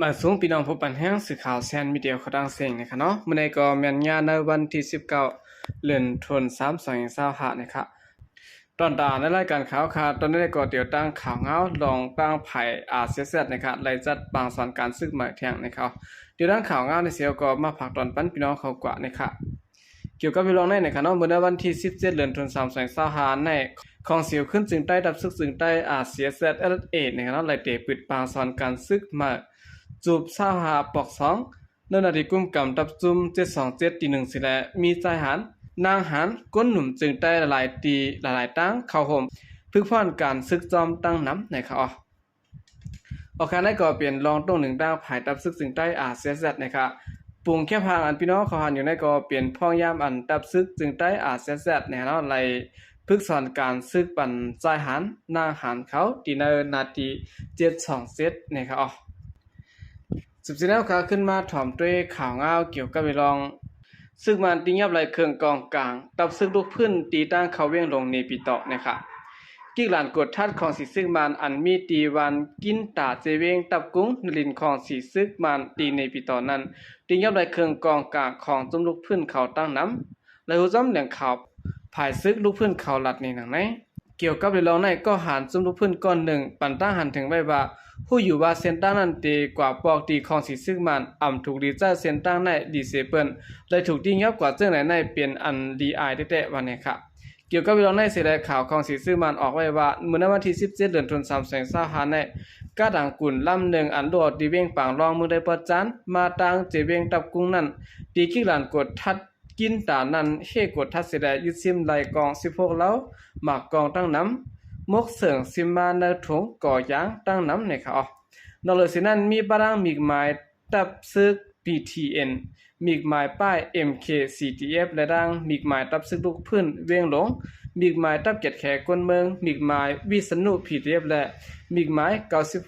มาสูงพี่น้องผู้ปันแห้งสื่อข่าวแซนมีเดียเขาดังเสียงนะคะเนาะเมื่อในก็แม่นงานในวันที่19เดือนธันวาคม2025นะครับตอนดาในรายการข่าวค่ะตอนนี้ก็เดี๋ยวตั้งข่าวเงาลองตั้งไผ่เสียเสร็จนะครับไล่จัดบางส่วนการซึกหมายแทงนะครับเดี๋ยวตั้งข่าวเงาในเสียวก็มาผักตอนปั้นพี่น้องเขากว่านะครับเกี่ยวกับพี่น้องในนะครับเนาะเมื่อในวันที่17เดือนธันวาคม2025ในของเสียวขึ้นจึงใต้ดับซึกจึงใต้เสียเสร็จนะครับเนาะไล่เตะปิดบางส่วนการซึกหมายจูบ25ปอก2เนื่องในกุมกำดับจุ่ม727ตี1สิแลมีใจหันนางหันก้นหนุ่มจึงได้หลายตีหลายตั้งเข้าห่มพึกพ่อนการซึกจอมตั้งน้ำในเขาโอเคนั่นก็เปลี่ยนลองตรงหนึ่งตั้งภายดับซึกจึงได้เสียเสร็จนะครับปุ่งแค่พางอันพี่น้องเขาหันอยู่ในก็เปลี่ยนพ่องยามอันดับซึกจึงได้เสียเสร็จเนี่ยเนาะไล่พึกสอนการซึกปันใจหันนางหันเขาตีเนนาที727ในเขาสุดท้ายแล้วค่ะขึ้นมาถ่อมด้วยข่าวเงาเกี่ยวกับไปลองซึ่งมันตียับไหลเครื่องกองกลางตับซึ่งลูกพื้นตีตั้งเขาเวียงลงในปีต่อนะครับกิ๊กหลานกดทัดของสีซึ่งมันอันมีตีวันกินตาเจเวงตับกุ้งนลินของสีซึกมันตีในปีต่อนั้นตียับไหลเครื่องกองกลางของจุ่มลูกพื้นเขาตั้งน้ำและหัวจ้ำเหลืองข่าวภายซึกลูกพื้นเขาหลัดในหนังไหนเกี่ยวกับไปลองในก็หันจุ่มลูกพื้นก้อนหนึ่งปั่นตั้งหันถึงไว้ว่าผู้อยู่ว่าเส้นตั้งนั้นตีกว่าปอกตีของสีซึ่งมันถูกดีจ้าเส้นตั้งในดีเซเปิลเลยถูกตียับกว่าเจ้าไหนในเปลี่ยนอันดีไอได้วันนี้ครับเกี่ยวกับวิลองในเสียดายข่าวของสีซึ่งมันออกไว้ว่าเมื่อวันที่17เดือนธันวาคม2025ในก้าดังกุ่นลำหนึ่งอันโดดดีเวียงปางรองมือได้ประจันมาตังเจเวียงตับกุ้งนั้นตีขี้หลานกดทัดกินตานั้นเฮกดทัดเสียดายยึดซิมไหลกอง16แล้วหมากกองตั้งน้ำมกเสริงซิมมาในถุงก่อยางตั้งน้ำในเขานอกจากนั้นมีปรางมีหมายตับซึก PTN มีหมายป้าย MKCTF และดังมีหมายตับซึกลูกพื้นเวียงหลงมีหมายตับเกียรติแขกคนเมืองมีหมายวิษณุ PTF และมีหมาย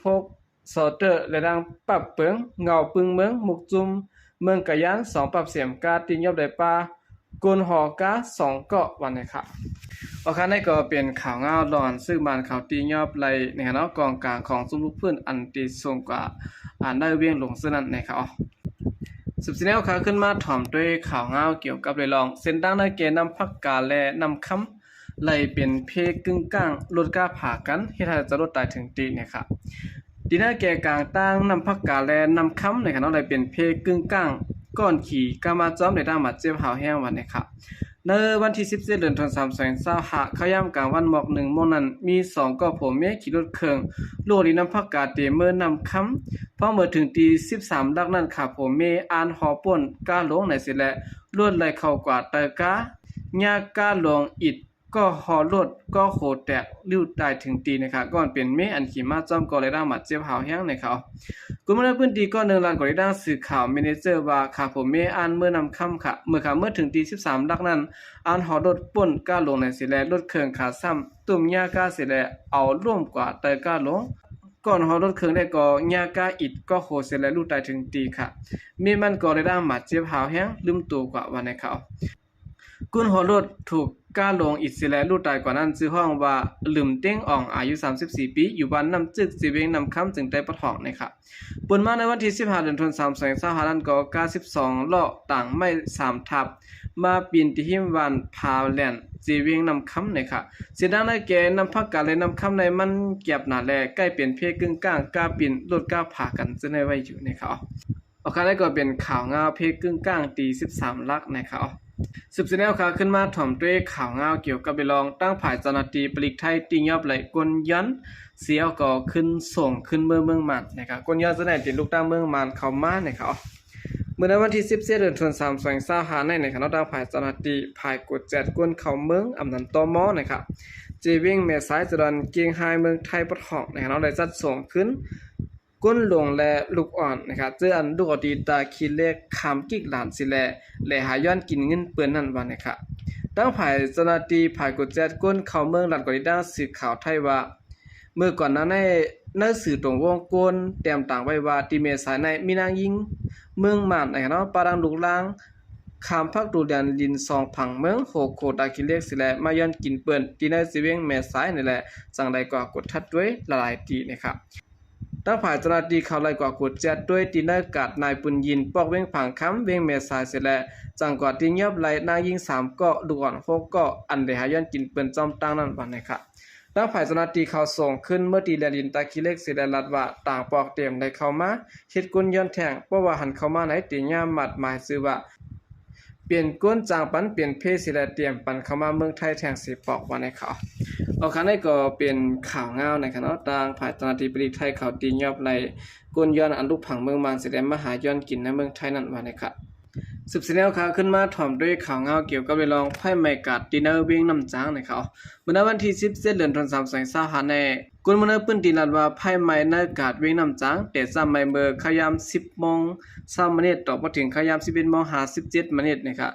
96 ซอเตอร์และดังปับเปิงเงาปึงเมืองมุกจุมเมืองกะยัน2ปรับเสียมกาติงยอบได้ปากุนหอกา2เกาะวันนี้ครับโอเคนี่ก็เป็นข่าวเงาลอนซึ่งบ้านข่าวตียอบไหลในคณะกองกลางของซุ้มลูกพื้นอันตีสูงกว่าได้เวียงหลงซึ่งนั้นนะครับสุดท้ายแล้วค่ะขึ้นมาถ่อมด้วยข่าวเงาเกี่ยวกับเลยลองเส้นตั้งในเกณฑ์นำพักกาและนำคำไหลเป็นเพกึ่งกลางลดก้าผ่ากันที่ถ้าจะลดตายถึงตีนะครับดีหน้าแก่กลางตั้งนำพักกาและนำคำในคณะไหลเป็นเพกึ่งกลางก้อนขี่กามาจ้อมในด้านมาเจ็บหาวแห้งวันนี้ครับในวันที่17เดือนธันวาคม2025เขาย่ำกลางวันหมอก1โมงนั้นมี2ก็ผมเมฆขี่รถเครื่องโลดีน้ำพักกาเตเมื่อนำคำพอเมื่อถึงตี13ลักนั้นค่ะผมเมอ่านหอป่นก้าหลงในสิและลวดไหลเข้ากว่าเตกาญาก้าหลงอิดก็หอรถก็โคแตกลิ้วตายถึงตีนะครับก่อนเป็นเมอันขี่มาจ้อมก็เลยได้มาเจ็บหาวแห้งในเขากุมารพื้นที่ก็1ล้านกว่าได้สื่อข่าวเมเนเจอร์ว่าค่ะผมเมอ่านเมื่อนำคำค่ะเมื่อถึงตี13ลักนั้นอ่านหอรถป่นก้าลงในสิแลรถเครื่องขาซ้ำตุ่มยาก้าสิแลเอาร่วมกว่าเตก้าลงก่อนหอรถเครื่องได้ก็ยาก้าอิดก็โหสิแลลูกตายถึงตีค่ะมีมันก็เลยได้มาเจ็บหาวแห้งลืมตัวกว่าวันในเขากุนหอรถถูกก้าลงอิสราเอลลูกตายกว่านั้นชื่อห้องว่าลืมเต้งอ่องอายุ34ปีอยู่บ้านน้ำจึกสิเวงนำคำจึงได้ปะทองนะครับปนมาในวันที่15เดือนธันวาคม2025นั้นก็92ล้อต่างไม่3ทับมาปีนที่หิมวันพาวแลนด์สิเวงนำคำนะครับเสียดังได้แก่นำพักกาเลยนำคำในมันเก็บหน้าแลใกล้เป็นเพกึ่งกลางกาปินลดกาผ่ากันจะได้ไว้อยู่นะครับโอเคแล้วก็เป็นข่าวงาเพกึ่งกลางตี13ลักนะครับสืบเสนอข่าวขึ้นมาถ่อมด้วยข่าวเงาเกี่ยวกับไปลองตั้งผ่ายเจ้าหน้าที่ปลีกไทยติงยอบไหลกวนยันเสียก็ขึ้นส่งขึ้นเมืองมันนะครับกวนยันจะได้ติดลูกตั้งเมืองมันเข้ามานะครับเมื่อวันที่17เดือนธันวาคม2025ในคณะตั้งผ่ายเจ้าหน้าที่ผ่ายกดแจดกวนเข้าเมืองอำนันตมนะครับเจวิ่งแม่สายจรันเกียงไฮเมืองไทยปะทองนะครับได้จัดส่งขึ้นก้นหลงและลูกอ่อนนะครับเจออันลูกอดีตาคีเล็กคำกิกหลานสิแลและหาย้อนกินเงินเปื้อนนั่นวันนะครับตั้งภายเจ้าหน้าที่ภายกดแจดก้นเข้าเมืองหลัดกอริด้าสื่อข่าวไทยว่าเมื่อก่อนนั้นในสื่อตรงวงกลเตรียมต่างไว้ว่าที่เมษายนมีนางยิงเมืองม่านนะครับเนาะปารังลูกลางคำพักดูแดนลินซองผังเมืองโหโคตาคิเล็กสิแลมาย้อนกินเปื้อนที่ในสิเวงแม่สายนี่แหละจังได๋ก็กดทัดด้วยหลายๆทีนะครับ ตั้งฝ่ายเจ้าหน้าที่เขาไล่กว่ากูแจดด้วยตีนากาดนายปุญยินปอกเว้งผังค้ำเว้งเมษายเสร็จแล้วจังกว่าที่เงียบไหลนางยิง3เกาะลูกอ่อน6เกาะอันเดหาย้อนกินเปิ้นจอมตั้งนั่นวันนะครับตั้งฝ่ายเจ้าหน้าที่เขาส่งขึ้นเมื่อตีแลดินตาคิเล็กสิได้รัดว่าต่างปอกเตรียมได้เข้ามาเฮ็ดกุนย้อนแทงเพราะว่าหันเข้ามาไหนตีย่ามัดหมายซื่อว่าเปลี่ยนก้นจางปันเปลี่ยนเพศสิได้เตรียมปันเข้ามาเมืองไทยแทงสิปอกวันในเขาเอาคันนี้ก็เป็นข่าวเงาในคณะต่างฝ่ายเจ้าหน้าที่ปริไทยเขาตียอบไหลก้นย้อนอันลูกผังเมืองมันสิได้มาหาย้อนกินในเมืองไทยนั่นวันในค่ะสืบเสนอข่าวขึ้นมาถ่อมด้วยข่าวเงาเกี่ยวกับเรื่องไพ่ไม้กัดดินเนอร์เวียงน้ำจางนะครับเมื่อวันที่17เดือนธันวาคม2025ในกุนมเนอร์ปื้นตีนัดว่าไพ่ไม้เนอร์กัดเวียงน้ำจางแต่ซ้ำไม้เบอร์ขยาม10:20ต่อมาถึงขยาม11:57นะครับ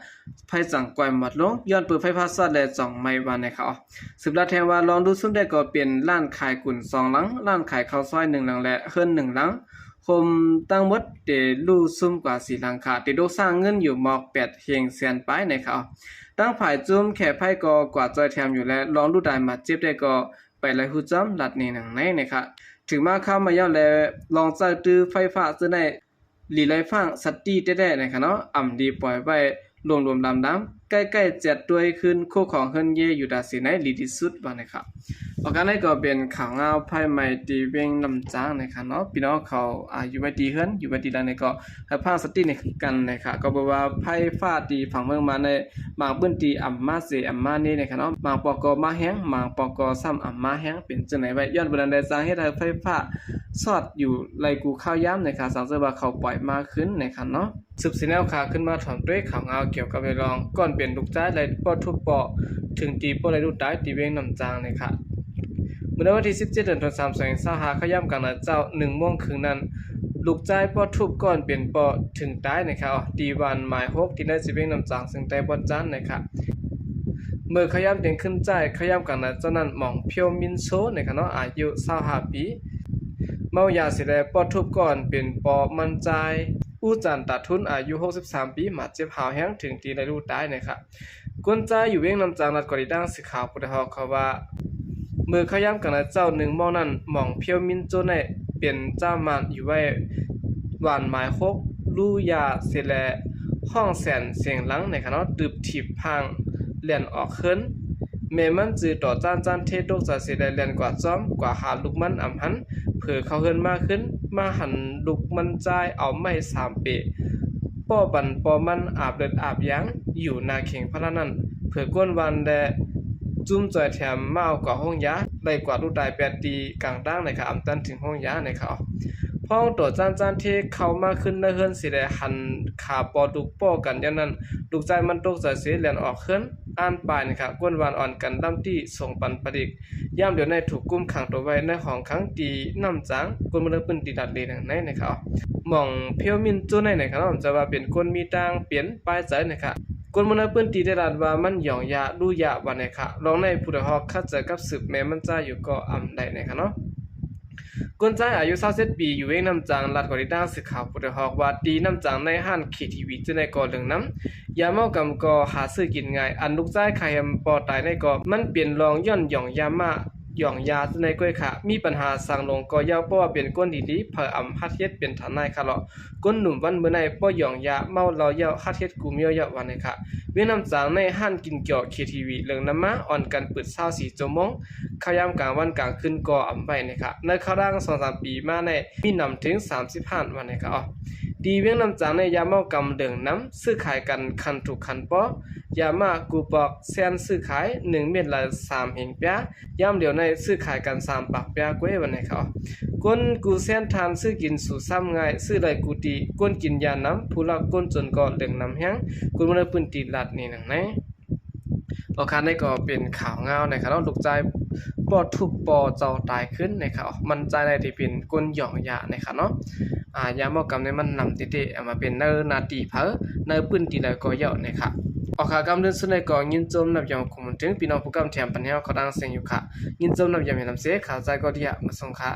ไพ่สั่งก่อยหมดลงย้อนเปิดไฟฟ้าสอดและ2ไม้วันนะครับสืบลาแทงว่าลองดูซุ่มได้ก็เป็นร้านขายกุ่น2หลังร้านขายข้าวซอย1หลังและเฮิรน1หลังคมตั้งหมดเตลู่ซุ่มกว่า4หลังคาติโดสร้างเงินอยู่หมอก8เฮงแสนปลายในเขาตั้งฝ่ายจุ้มแค่ไพ่ก็กว่าจอยแถมอยู่และลองดูได้มาเจ็บได้ก็ไปไล่ฮู้จ้ำลัดนี่หนังในนะครับถึงมาเข้ามาย่อแล้วลองใจตื้อไฟฟ้าซื้อในหลีไลฟังสตีแท้ๆนะครับเนาะอ่ำดีปล่อยไว้รวมๆดำๆใกล้ๆ7ด้วยขึ้นคู่ของเฮิรนเยอยู่ดาสิในลีที่สุดว่านะครับออกกันได้ก็เป็นข่าวเงาไพ่ใหม่ตีเวงน้ำจางนะครับเนาะพี่น้องเขาอยู่ไว้ตีเฮิรนอยู่ไว้ตีแล้วในก็ให้พังสติในกันนะครับก็บอกว่าไพ่ฟ้าตีฝั่งเมืองมาในบางพื้นที่อ่ำมาเสอ่ำมานี่นะครับเนาะบางปอกมาแห้งบางปอกซ้ำอ่ำมาแห้งเป็นจังไหนไว้ย้อนบันไดสร้างให้ได้ไฟฟ้าสอดอยู่ไหลกูข้าวย้ำนะครับสังเกตว่าเขาปล่อยมากขึ้นนะครับเนาะสืบสิแนวข่าวขึ้นมาถอนด้วยข่าวเงาเกี่ยวกับเรื่องก่อนเปลี่ยนลูกจ้ายไหลปอทุบปอถึงตีปอไหลลูกตายตีเวงน้ำจางนะครับเมื่อวันที่17เดือนธันวาคม2025ขย่ำกันนะเจ้า1 โมงครึ่งนั้นลูกจ้ายปอทุบก่อนเปลี่ยนปอถึงตายนะครับตีวันหมาย6ที่ได้สิเวงน้ำจางซึ่งได้บ่จันนะครับเมื่อขย่ำเด่นขึ้นใจขย่ำกันนะเจ้านั้นหม่องเพียวมินโซนะครับเนาะอายุ25ปีเมายาเสพติดปอทุบก่อนเป็นปอมันใจผู้จันตัดทุนอายุ63ปีมาเจ็บหาวแห้งถึงตีได้ลูกตายนะครับกวนใจอยู่เวียงน้ำจางรัฐกอริดังสิขาวพุทธฮอกเขาว่าเมื่อขย้ำกันนะเจ้า1 มองนั้นหม่องเพียวมินโจในเป็นเจ้ามันอยู่ไว้หวานหมาย6ลู่ยาเสแลห้องแสนเสียงหลังในคณะตึบถีบพังเลียนออกขึ้นเมมันจือต่อจานเทศโดกจะเสแลเลียนกว่าจ้อมกว่าหาลูกมันอำหันเผื่อเขาเฮินมากขึ้นมาหันลูกมันใจเอาไม้3เปป้อบันป้อมันอาบเลือดอาบยังอยู่นาเข่งพระนั้นเผื่อก้นวันแดจุ้มจอยแถมมาเอากว่าห้องยาได้กว่าลูกตาย8ตีกลางตั้งในค่ะอำตันถึงห้องยาในเขาพ้องตัวจานที่เข้ามาขึ้นในเฮือนสิได้หันขาปอดุกป้อกันอย่างนั้นลูกใจมันตกใจเสียเลียนออกขึ้นอ่านปลายนะครับก้นวานอ่อนกันดำที่ส่งปันประดิกย่ำเดี๋ยวในถูกกุมขังตัวไว้ในห้องขังตีน้ำจางก้นมันปืนตีดัดเลยในนะครับมองเพียวมินจูในนะครับจะว่าเป็นคนมีตังเปลี่ยนปลายใจนะครับก้นมันปืนตีได้ดัดว่ามันหย่องยาดูยาวันนะครับลองในผู้ใดฮอกคัดเจอกับสืบแม่มันจ้าอยู่ก็อ่ำได้นะครับเนาะคนใจอายุ27ปีอยู่เองน้ำจางรัฐกอริดังสึกข่าวพุทธฮอกว่าตีน้ำจางในห้านเคทีวีจะในก่อเรื่องน้ำยาเมากำก่อหาซื้อกินง่ายอันลูกใจไข่ปอตายในก่อมันเปลี่ยนรองย่อนหย่องยามาหย่องยาจะในก้อยค่ะมีปัญหาสั่งลงก็ยาวเพราะว่าเป็นก้นดีๆเผออำฮัดเฮ็ดเป็นฐานนายค่ะเลาะก้นหนุ่มวันเมื่อในป้อหย่องยาเมาเรายาวฮัดเฮ็ดกูเมียวยาววันในค่ะเวียนน้ำจางในห้านกินเกี่ยวเคทีวีเรื่องน้ำมาอ่อนกันเปิด24 ชั่วโมงขยามกลางวันกลางคืนก่ออำไว้นะครับในครั้ง2-3 ปีมาในมีนำถึง35 วันนะครับดีเวียงน้ำจางในยาเมากำเรื่องน้ำซื้อขายกันคันถูกคันป้อยามากูปอกแซนซื้อขาย1 เม็ดละ3เฮงเปียย่ำเดี๋ยวในซื้อขายกัน3 ปากเปียกวยวันนะครับก้นกูแซนทานซื้อกินสู่ซ้ำง่ายซื้อไรกูตีก้นกินยาน้ำผู้ละก้นจนก่อเรื่องน้ำแห้งก้นมันปืนตีลัดนี่หนังไหนโอเคนี่ก็เป็นข่าวเงานะครับลูกใจปอทุบปอเจ้าตายขึ้นนะครับมันใจในที่เป็นก้นหย่องยานะครับเนาะยาเมากำในมันนำติๆมาเป็นเนื้อนาตีเผอเนื้อปืนตีแล้วก็เยอะนะครับออกขากำเดินสุดในก่อยินจมนับยำคุมถึงพี่น้องผู้กำแถมปัญญาเขาดังเสียงอยู่ค่ะยินจมนับยำเห็นน้ำเสียข่าวใจก็ดีมาส่งค่ะ